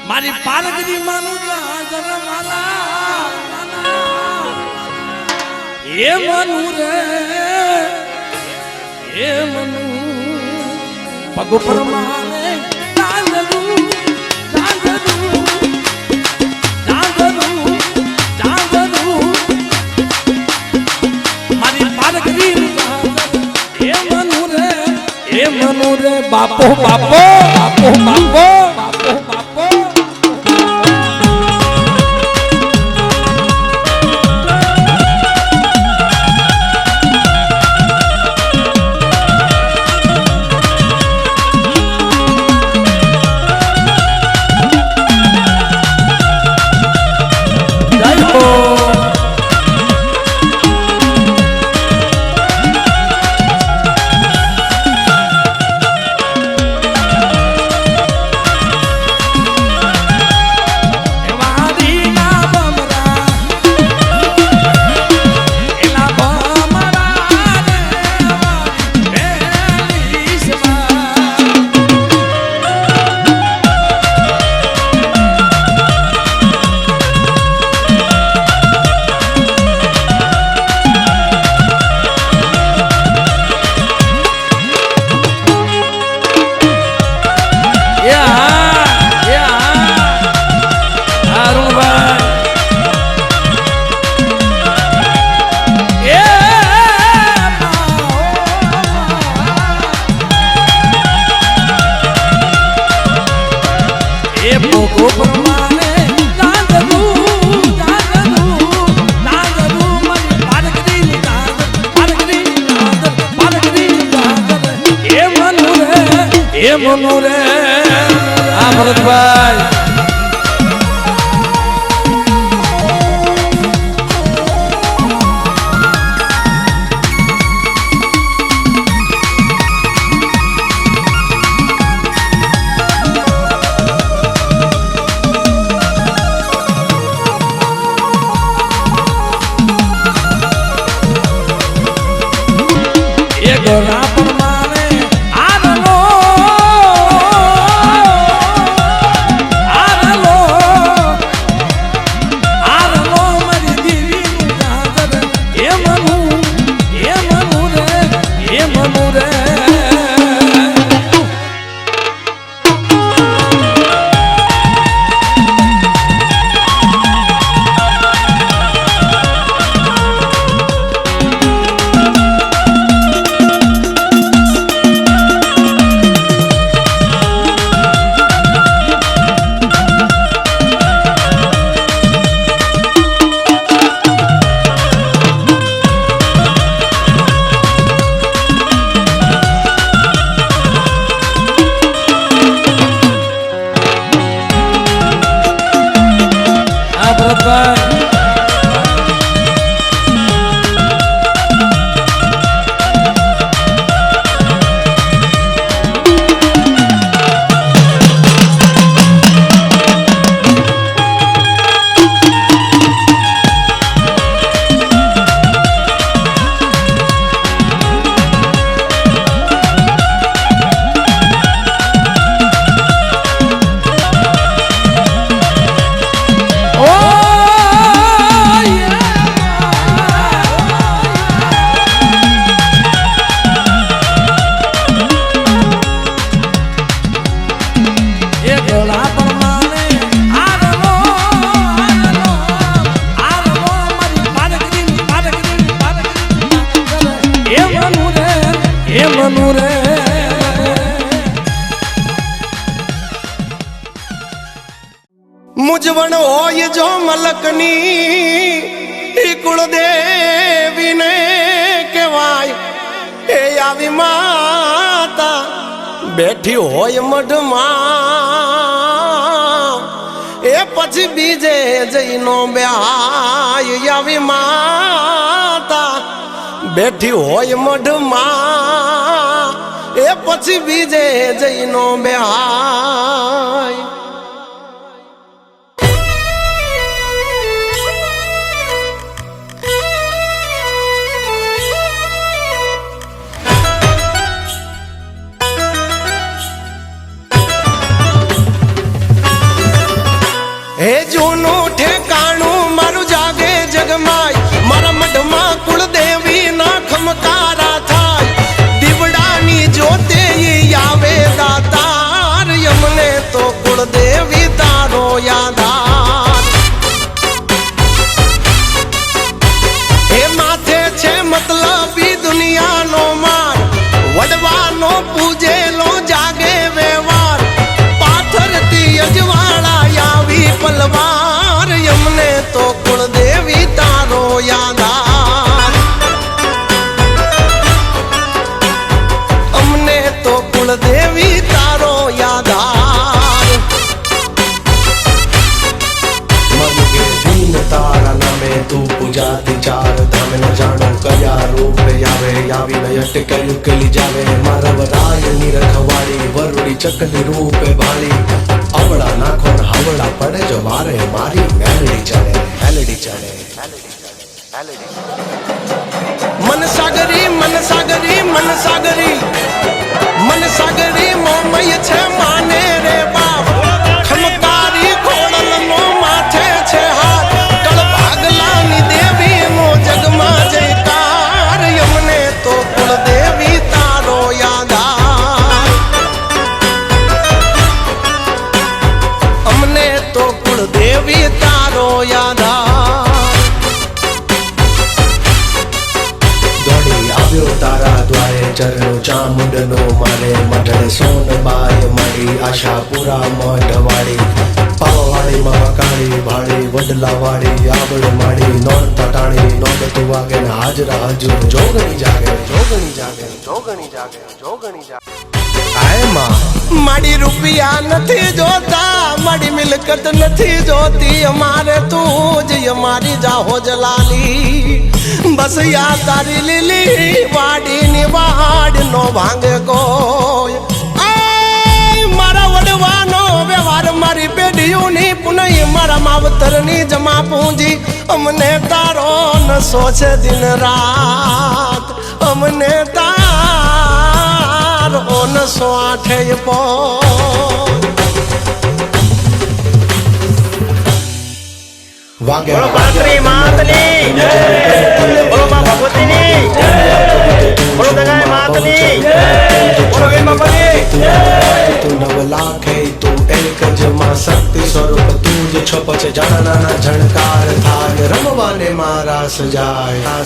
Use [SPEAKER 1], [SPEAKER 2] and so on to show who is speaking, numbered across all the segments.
[SPEAKER 1] મારી પાલકરી માનું માલા એ મનુ રે એ મનુ પગ પર મારે ચાંદરું ચાંદરું ચાંદરું ચાંદરું મારી પાલકરી એ મનુ રે બાપો બાપો બાપો બાપો બાપો બાપો મનુ રે આ ભરતભાઈ એ ગોરા નનું રે
[SPEAKER 2] મુજવણ હોય જો મલકની ઈ કુળદેવીને કહેવાય એ આવી માતા બેઠી હોય મઢમાં એ પછી બીજે જઈનો બેહાય આવી માતા બેઠી હોય મઢમાં એ પછી બીજે જઈનો બેહાય હે જૂનું ઠેકાણું મારું જાગે જગમાય મારા મઢમાં કુળદેવી ના ખમકારા થાય દીવડાની જોતે આવે દાતાર યમને તો કુળદેવી તારો યાદાર હે માથે છે મતલબી દુનિયાનો માર વડવાનો પૂજેલો જાગે વ્યવહાર પાથરતી અજવાળા આવી પલવાર યમને તો કુળદેવી તારો યાદાર અમને તો કુળદેવી તારો યાદાર મગે દીન તારા નામે તું પૂજાતી ચાર ધામે ન જાણો કયા રૂપે આવે આવીને અટકેલું કેલી જાવે મારા વરાયની રખવાડી વરુડી ચકની રૂપે ભાળી અવળા નાખો હવળા પડે જો મારે મારી મેલડી ચડે મન સાગરી મોમય છે માને રે બાપ ખમકારી ખોડલ નો માથે છે હાથ કળ ભાગલાની દેવી નો જગમાં જયકાર યમને તો કુળદેવી તારો યાદાર અમને તો કુળદેવી તારો યાદાર દોડી આવ્યો તારા દ્વારે ચરણો ચામુંડનો મારે મઢડે સોનબાઈ મળી આશાપુરા મઢવાળી પાવાવાળી મહાકાળી ભાળી વડલાવાળી આવડ માળી નોરતા ટાણી નોંધતું વાગે ને હાજરા હજુ જોગણી જાગે માડી રૂપિયા નથી જોતા માડી મિલકત નથી જોતી અમારે તું જ અમારી જાહો જલાલી બસ યા તારી લીલી વાડીની વાડ નો ભાંગે કોઈ મારા વડવાનો વ્યવહાર મારી પેઢીઓની પુનઃ મારા માવતરની જમા પૂંજી અમને તારો નશો છે દિન રાત અમને તારો નશો આઠે પો વાગે બોલો પાત્રી માતની બોલો માં ભગવતીની બોલો દગાય માતની બોલો વીર બાપાની તું નવ લાખે તું એક જ માં શક્તિ સ્વરૂપ તું જ છો પછી જાણના ઝણકાર થાય રમવાને મારા સજાય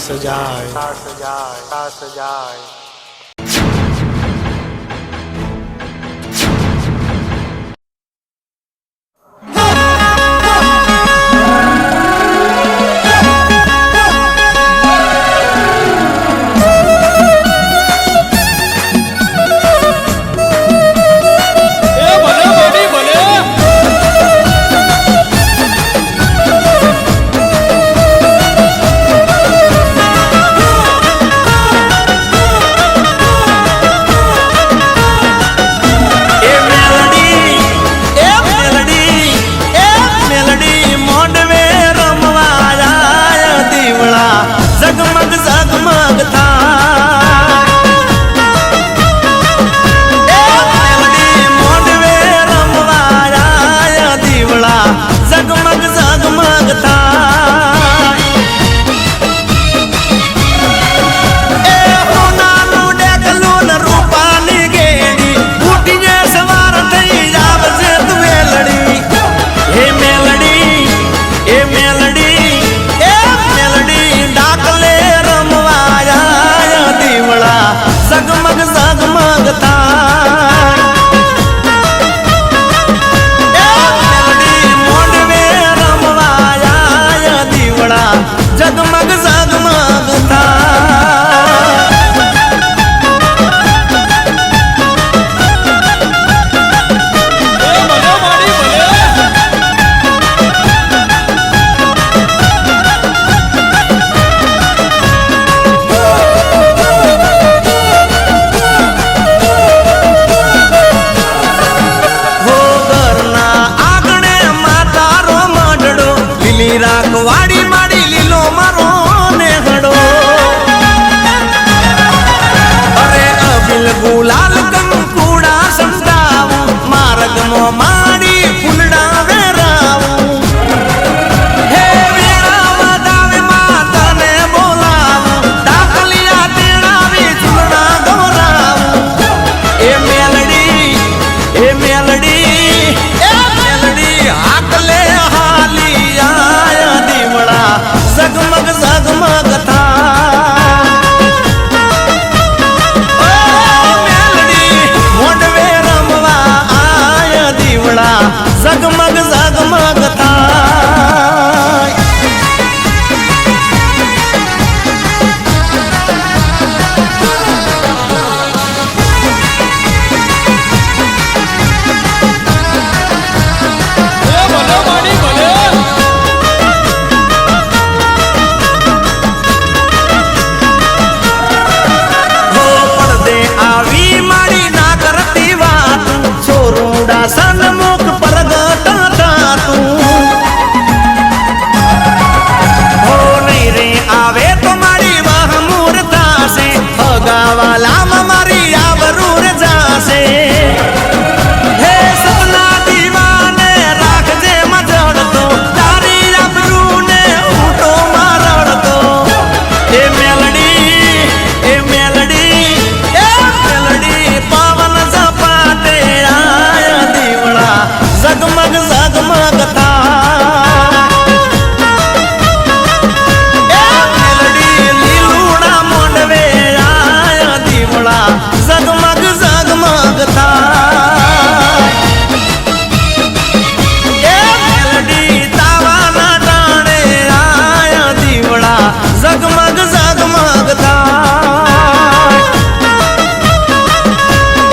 [SPEAKER 2] ઝગમગ ઝગમગ થાય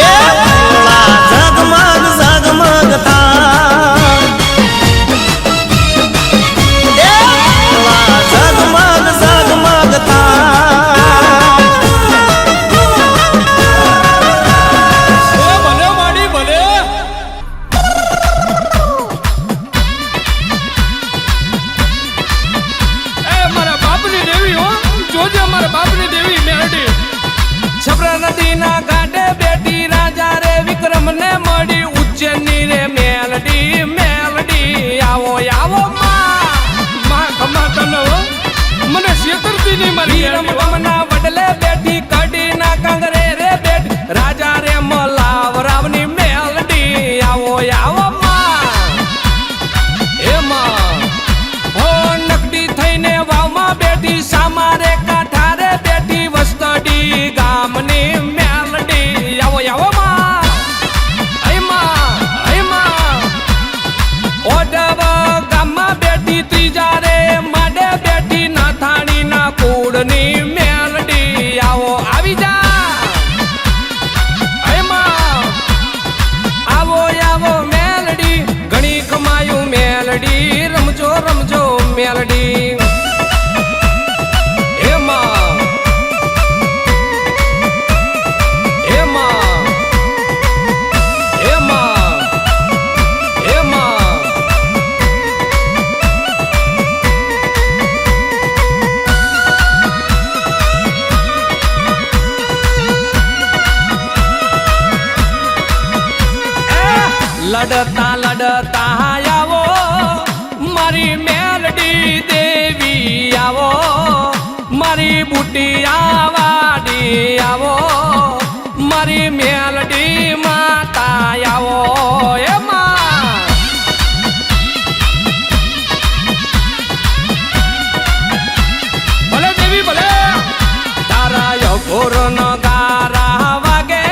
[SPEAKER 2] એ ભોળા ઝગમગ ઝગમગ થાય એ ભોળા ઝગમગ ઝગમગ થાય
[SPEAKER 1] એ ભલે માડી ભલે. એ મારા બાપની દેવી હો, જોજે મારા બાપની દેવી મેરડી. છપરા નદીના ઘાટે બેઠી રાજા રે વિક્રમ ને મળી ઉજ્જૈની રે મેલડી મેલડી. આવો આવો માં ખમા તને હો, મને શેતરતી નહીં મારી રમના વડલે બેઠી કડી ના કાંગરે રે બેઠી રાજા રે મલાવ રાવની મેલડી. આવો આવો માં એમાં હો નકડી થઈને વાવમાં બેઠી સામારે કાંઠારે બેઠી વસ્તડી ગામની મેલડી. આવો આવો માં એમાં ઓડવ ગામમાં બેઠી ત્રીજા રે માડે બેઠી નાથાણી ના કુળની મેલડી. આવો આવી જા એમાં આવો આવો મેલડી ઘણી કમાયું મેલડી રમજો રમજો મેલડી. એમાં એમાં એમાં એમાં લડતા લડતા આવો મારી મેલડી દેવી. આવો મારી બુટિયા વાડી. આવો મારી મેલડી માતા. આવો એમાં ભલે દેવી ભલે. તારા યગોર ન ગારા વાગે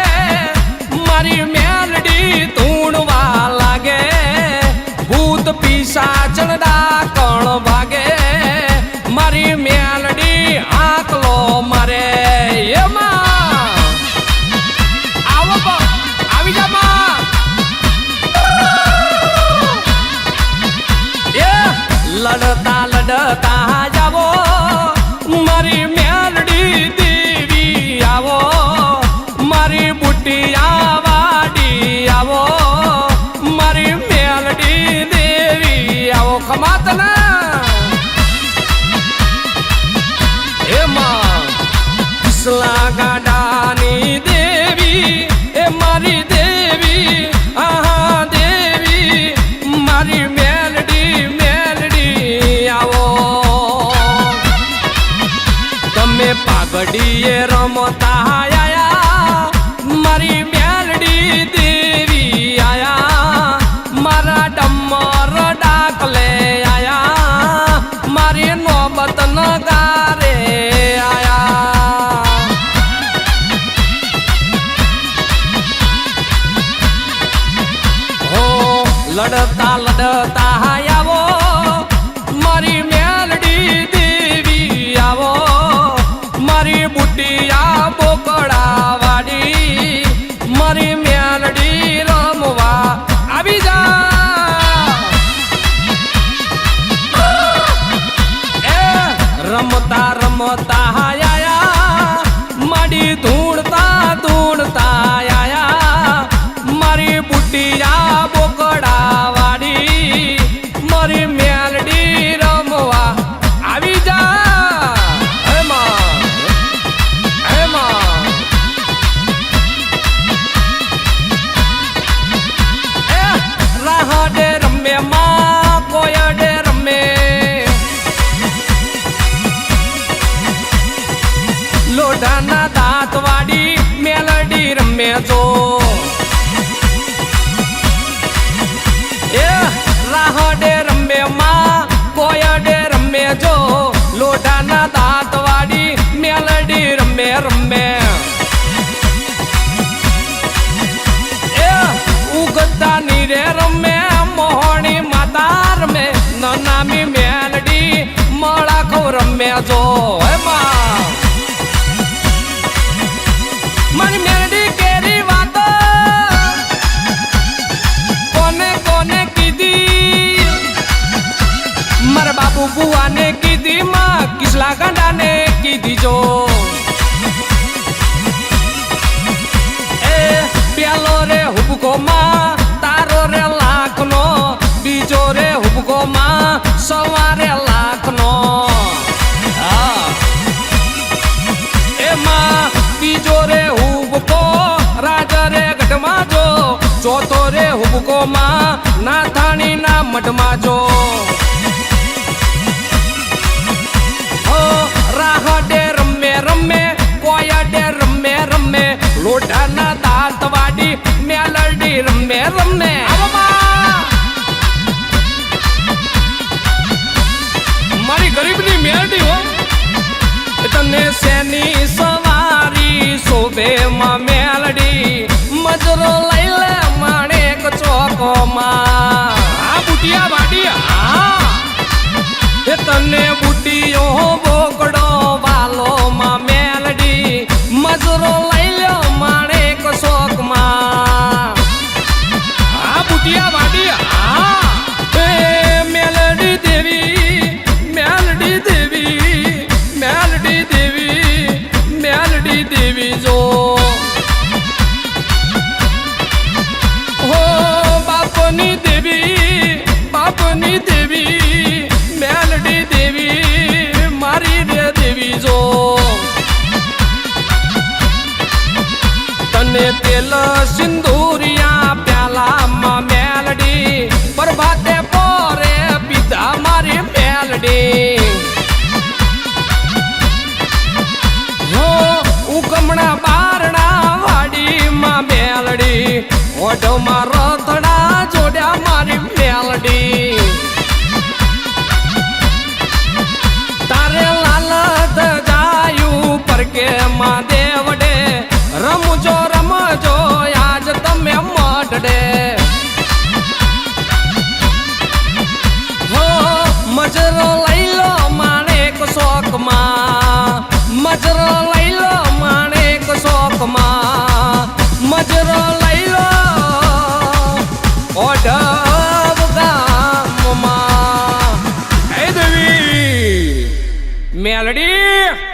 [SPEAKER 1] મારી મેલડી ધૂણવા લાગે. ભૂત પિશાચણ ડાકણ ભાગે મારી મેલડી આકલો મારે. એમાં આવો આવી જા માં એ લડતા લડતા જાવો મારી મેલડી દેવી. આવો મારી બુટિયા વાડી. આવો મારી મેલડી દેવી. આવો ખમાત ના એમાં કિસલા ગાડાની દેવી એ મારી દેવી. આહા દેવી મારી મેલડી મેલડી. આવો તમે પાઘડીએ રમતા આયા મારી મેલડી દેવી. આયા મારા ડમર ડાકલે આયા મારી નોબત નગારે આયા. હો લડતા લડતા આવો મારી મેલડી દેવી. આવો મારી બુટિયા બોકડા વાડી. મારી મેલડી રમવા આવી જા એ રમતા રમતા આયા માડી ધૂણતા ધૂણતા આયા મારી બુટિયા બોકડા વાડી. મારી મેલડી રમવા આવી જા એમાં એમાં એ રાહડે રમે માં કોયડે રમે. લોઢાના દાંત વાડી મેલડી રમે જો. એ રાહડે રમે માં કોયડે રમે જો. લોઢાના દાંત વાડી મેલડી રમે રમે. એ ઉગતા નીરે રમે મોહણી માતા રમે. નનામી મેલડી મળાખો રમે. રમે જો એમાં મારી મેલડી કેરી વાતો કોને કોને કીધી મારા બાપુ બુવાને કીધી માં કિસલા ગાંડાને કીધી જો એ પેલો રે હુબકો માં તારો રે લાખનો બીજો રે હુબકો માં સવારે લાખનો એમાં બીજો રે હુબકો રાજા રે ગઢમાં જો ચોથો રે હુબકો માં નાથાણી ના મઢમાં જો રાહડે રમે રમે કોયડે રમે રમે લોઢાના દાંત વાડી મેલડી રમે રમે મારી ગરીબની મેલડી હો તને શેની સવારી શોભે માં મેલડી મજરો લઈ લે માણેક ચોકોમાં આ બુટિયા વાડી એ તને બુટીઓ બોકડો વાલો માં મેલડી મજરો લઈ લ્યો માણેક શોકમાં આ બુટિયા વાડી એ મેલડી દેવી મેલડી દેવી મેલડી દેવી મેલડી દેવી જો હો બાપની દેવી મેલડી દેવી મારી રે દેવી જો તને તેલ સિંદૂરિયા પ્યાલામાં મેલડી પ્રભાતે પોરે પીધા મારી મેલડી હો ઉકમણા બારણા વાડીમાં મેલડી ઓઢમાં રથડા જોડ્યા મારી મેલડી તારે લાલત જાયું પરકે માં દેવડે રમજો રમજો આજ તમે મઢડે હો મજરો લઈ લો માણેક શોકમાં મજરો લઈ લો માણેક શોકમાં મજરો લઈ લો ઓઢવ ગામમાં એ દેવી મેલડી